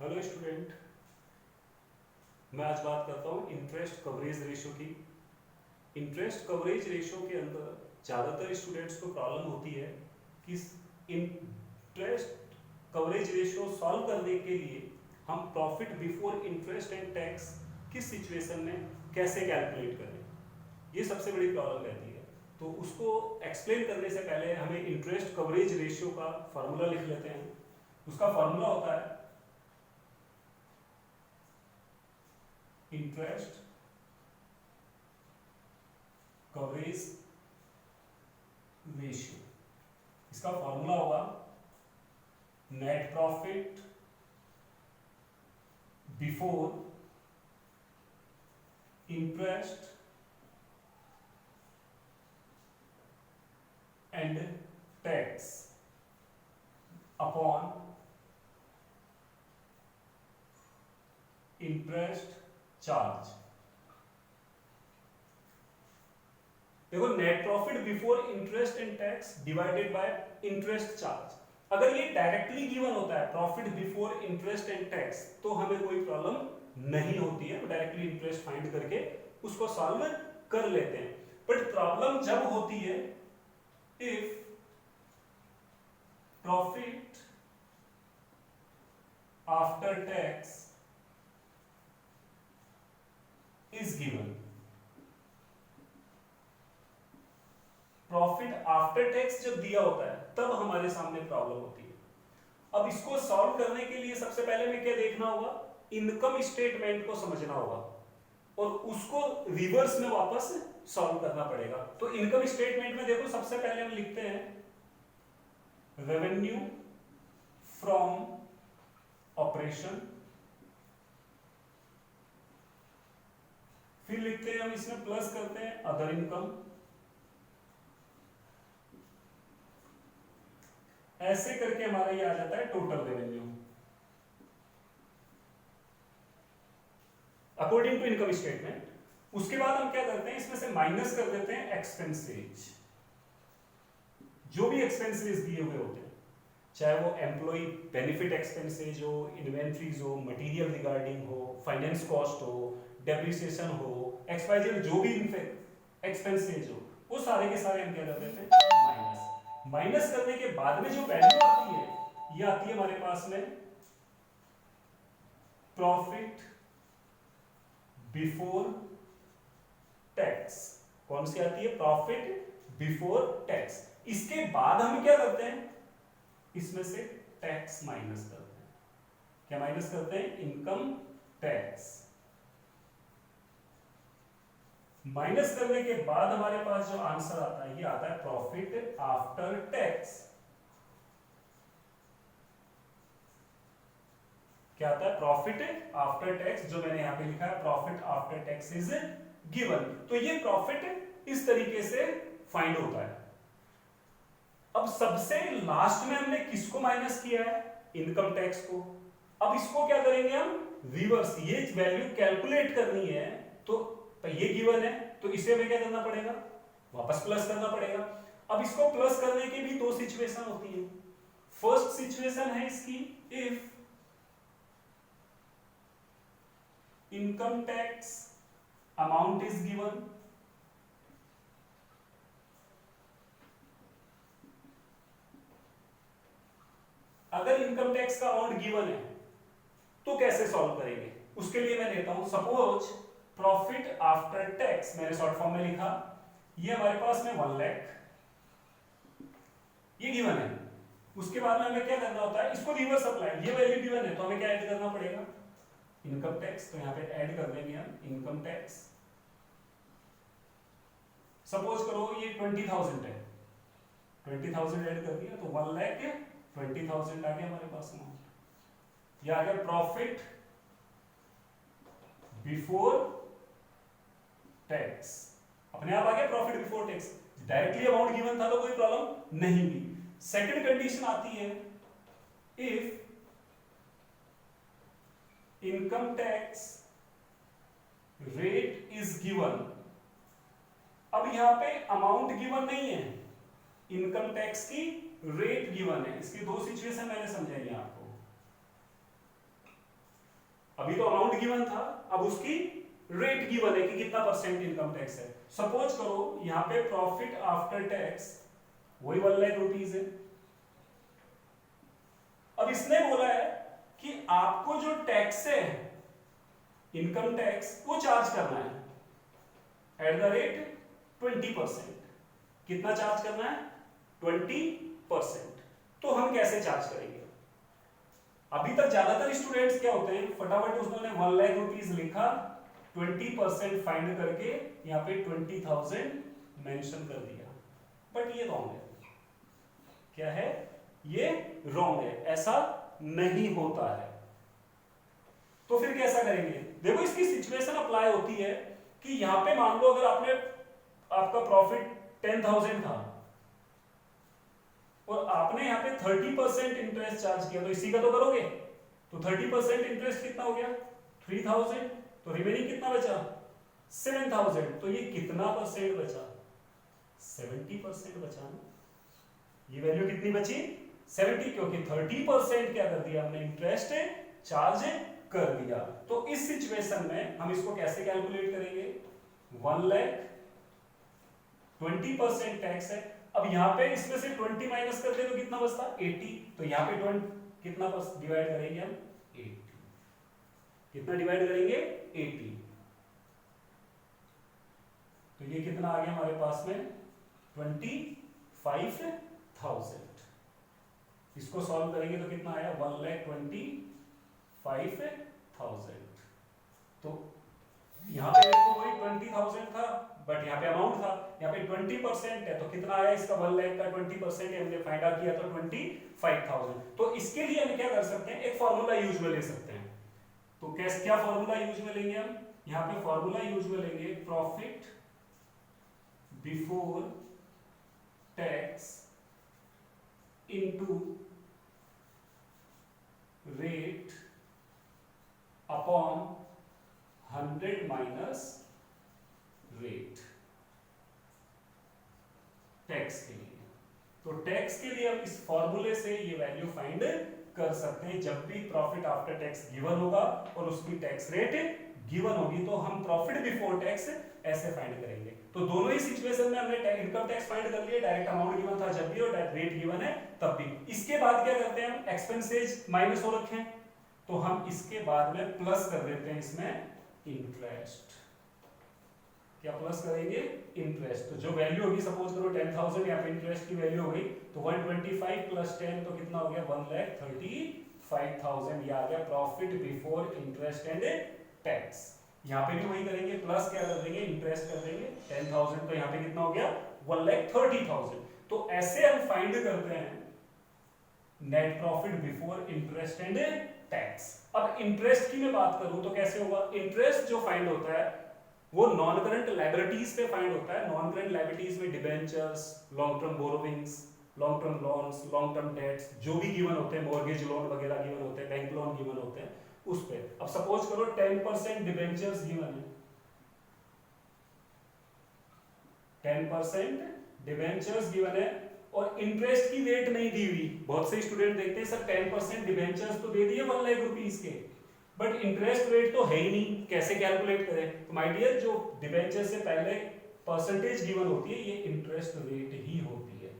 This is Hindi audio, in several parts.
Hello student. मैं आज बात करता हूँ इंटरेस्ट कवरेज रेशो की। इंटरेस्ट कवरेज रेशो के अंदर ज़्यादातर स्टूडेंट्स को प्रॉब्लम होती है कि इंटरेस्ट कवरेज रेशो सॉल्व करने के लिए हम profit before interest and tax किस सिचुएशन में कैसे कैलकुलेट करें। ये सबसे बड़ी प्रॉब्लम रहती है। तो उसको एक्सप्लेन करने से पहले हमें इंटरेस्ट कवरेज रेशियो का फॉर्मूला लिख लेते हैं। उसका फॉर्मूला होता है इंटरेस्ट कवरेज रेशियो। इसका फॉर्मूला होगा net profit before interest and tax upon interest charge. देखो, net profit before interest and tax divided by interest charge. अगर ये डायरेक्टली गिवन होता है profit before interest and tax तो हमें कोई प्रॉब्लम नहीं होती है, डायरेक्टली इंटरेस्ट फाइंड करके उसको सॉल्व कर लेते हैं। बट प्रॉब्लम जब होती है if profit after tax is given. Profit after tax जब दिया होता है तब हमारे सामने प्रॉब्लम होती है। अब इसको सॉल्व करने के लिए सबसे पहले हमें क्या देखना होगा, इनकम स्टेटमेंट को समझना होगा और उसको रिवर्स में वापस सॉल्व करना पड़ेगा। तो इनकम स्टेटमेंट में देखो, सबसे पहले हम लिखते हैं रेवेन्यू फ्रॉम ऑपरेशन, फिर लिखते हैं हम इसमें प्लस करते हैं अदर इनकम, ऐसे करके हमारा ये आ जाता है total revenue according to income statement. उसके बाद हम क्या करते हैं, इसमें से माइनस कर देते हैं एक्सपेंसेज। जो भी एक्सपेंसेज दिए हुए होते हैं, चाहे वो एम्प्लॉय बेनिफिट एक्सपेंसेज हो, इन्वेंट्रीज हो, मटेरियल रिगार्डिंग हो, फाइनेंस कॉस्ट हो, डेप्रिसिएशन हो, एक्सवाइजेड जो भी एक्सपेंसेज हो, वो सारे के सारे हम क्या कर देते हैं माइनस। माइनस करने के बाद में जो वैल्यू आती है ये आती है हमारे पास में प्रॉफिट बिफोर टैक्स। कौन सी आती है, प्रॉफिट बिफोर टैक्स। इसके बाद हम क्या करते हैं, इसमें से टैक्स माइनस करते हैं। क्या माइनस करते हैं, इनकम टैक्स। माइनस करने के बाद हमारे पास जो आंसर आता है ये आता है प्रॉफिट आफ्टर टैक्स। क्या आता है, प्रॉफिट आफ्टर टैक्स। जो मैंने यहां पे लिखा है profit after tax is given. तो ये प्रॉफिट इस तरीके से फाइंड होता है। अब सबसे लास्ट में हमने किसको माइनस किया है, इनकम टैक्स को। अब इसको क्या करेंगे हम, रिवर्स। ये वैल्यू कैलकुलेट करनी है तो ये गिवन है तो इसे हमें क्या करना पड़ेगा, वापस प्लस करना पड़ेगा। अब इसको प्लस करने की भी दो सिचुएशन होती है। फर्स्ट सिचुएशन है इसकी, if income tax amount is given, अगर इनकम टैक्स का अमाउंट गिवन है तो कैसे सॉल्व करेंगे, उसके लिए मैं लेता हूं सपोज प्रॉफिट आफ्टर टैक्स, मैंने शॉर्ट फॉर्म में लिखा, ये हमारे पास में 1 लाख ये गिवन है। उसके बाद में हमें क्या करना होता है, इसको रिवर्स अप्लाई, ये वैल्यू गिवन है तो हमें क्या ऐड करना पड़ेगा, इनकम टैक्स। तो यहां पे ऐड कर देंगे हम इनकम टैक्स। सपोज करो ये 20,000 है, 20,000 ऐड कर दिया तो 1,20,000 आ गया हमारे पास में। यह आ गया प्रॉफिट बिफोर टैक्स, अपने आप आ गया profit before tax. Directly amount given था तो कोई प्रॉब्लम नहीं हुई। सेकंड कंडीशन आती है if income tax rate is given. अब यहां पे अमाउंट गिवन नहीं है, इनकम टैक्स की रेट गिवन है। इसकी दो सिचुएशन मैंने समझाई है आपको। अभी तो अमाउंट गिवन था, अब उसकी रेट गिवन है कि कितना परसेंट इनकम टैक्स है। सपोज करो यहाँ पे प्रॉफिट आफ्टर टैक्स वही 1 लाख रुपीज है। अब इसने बोला है कि आपको जो टैक्स है इनकम टैक्स वो चार्ज करना है एट द रेट 20%। कितना चार्ज करना है? 20%। तो हम कैसे चार्ज करेंगे? अभी तक ज्यादातर स्टूडेंट्स क्या होते हैं, फटाफट उन्होंने 1 लाख रुपीज लिखा, 20% फाइंड करके यहाँ पे 20,000 मेंशन कर दिया, बट ये रॉन्ग है। क्या है? ये रॉन्ग है, ऐसा नहीं होता है। तो फिर कैसा करेंगे? देखो इसकी सिचुएशन अप्लाई होती है कि यहाँ पे मान लो अगर आपका प्रॉफिट 10,000 था और आपने यहाँ पे 30% इंटरेस्ट चार्ज किया, तो इसी का तो करोगे। तो 30% इंटरेस्ट कितना हो गया? 3,000। तो रिमेनिंग कितना बचा? 7,000। तो ये कितना परसेंट बचा? 70% बचा ना। ये वैल्यू कितनी बची? 70, क्योंकि 30% क्या कर दिया हमने? इंटरेस्ट चार्ज कर दिया। तो इस सिचुएशन में हम इसको कैसे कैलकुलेट करेंगे? 1 लाख, 20% टैक्स है। अब यहाँ पे इसमें से 20 माइनस करते तो कितना बचता? 80। तो यहाँ पे 20 कितना डिवाइड करेंगे हम? 80। कितना डिवाइड करेंगे? 80। तो ये कितना आ गया हमारे पास में? 25,000। इसको सॉल्व करेंगे तो कितना आया? 1,25,000। तो यहाँ पे देखो वही 20,000 था, बट यहाँ पे अमाउंट था, यहाँ पे 20% है, तो कितना आया इसका? 1 लाख का 20% हमने फाइंड आउट किया तो 25,000। तो इसके लिए हम क्या कर सकते हैं? एक फॉर्मूला यूज में ले सकते हैं। तो कैसे, क्या फॉर्मूला यूज में लेंगे हम? यहाँ पे फॉर्मूला यूज में लेंगे profit before tax into rate upon 100 minus rate tax के लिए। तो टैक्स के लिए हम इस फॉर्मूले से ये वैल्यू फाइंड कर सकते हैं। जब भी प्रॉफिट आफ्टर टैक्स गिवन होगा और उसकी टैक्स रेट गिवन होगी तो हम प्रॉफिट बिफोर टैक्स ऐसे फाइंड करेंगे। तो दोनों ही सिचुएशन में हमने इनकम टैक्स फाइंड कर लिया, डायरेक्ट अमाउंट गिवन था जब भी और रेट गिवन है तब भी। इसके बाद क्या करते हैं हम? एक्सपेंसेस माइनस हो रखे हैं तो हम इसके बाद में प्लस कर देते हैं इसमें इंटरेस्ट। क्या प्लस करेंगे? इंटरेस्ट। तो जो वैल्यू होगी, सपोज करो 10,000 यहाँ पे इंटरेस्ट की वैल्यू हो गई, तो 125 प्लस 10 तो कितना हो गया? 1,35,000। ये आ गया profit before interest and tax. यहाँ पे भी वही करेंगे, प्लस क्या कर देंगे? इंटरेस्ट कर देंगे 10,000, तो यहाँ पे कितना हो गया? 1,30,000। तो ऐसे हम फाइंड करते हैं net profit before interest and tax. अब इंटरेस्ट की मैं बात करूं तो कैसे होगा? इंटरेस्ट जो फाइंड होता है वो नॉन करंट लायबिलिटीज पे फाइंड होता है। नॉन करंट लायबिलिटीज में debentures, long term borrowings, long term loans, long term debts जो भी गिवन होते हैं, मॉर्गेज लोन वगैरह गिवन होते हैं, बैंक लोन गिवन होते हैं, उस पे। अब सपोज करो 10% डिबेंचर्स गिवन है, 10% डिबेंचर्स गिवन है और इंटरेस्ट की रेट नहीं दी हुई। बहुत से स्टूडेंट देखते हैं सर 10% डिबेंचर्स तो दे दिए 1 लाख रुपीस के, बट इंटरेस्ट रेट तो है ही नहीं, कैसे कैलकुलेट करें? तो माय डियर, जो डिबेंचर से पहले परसेंटेज गिवन होती है ये इंटरेस्ट रेट ही होती है।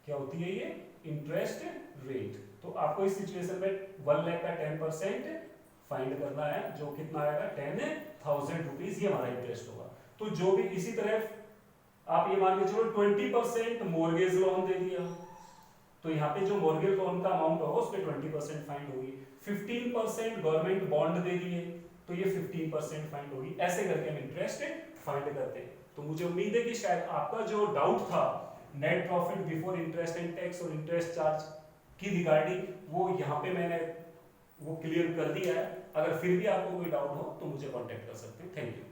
क्या होती है ये? Interest rate. तो आपको इस सिचुएशन में 1 लाख का 10% फाइंड करना है, जो कितना आएगा? 10,000 रुपीज, ये हमारा इंटरेस्ट होगा। तो जो भी इसी तरह आप ये मान के चलो 20% मॉर्गेज लोन दे दिया, तो यहाँ पे जो मॉर्गेज लोन का अमाउंट होगा उस पे 20% फाइंड होगी। 15% गवर्नमेंट बॉन्ड दे दिए तो ये 15% फाइंड होगी। ऐसे करके हम इंटरेस्ट फाइंड करते हैं। तो मुझे उम्मीद है कि शायद आपका जो डाउट था net profit before interest and tax और इंटरेस्ट चार्ज की रिगार्डिंग, वो यहाँ पे मैंने वो क्लियर कर दिया है। अगर फिर भी आपको कोई डाउट हो तो मुझे कॉन्टेक्ट कर सकते हैं। Thank you.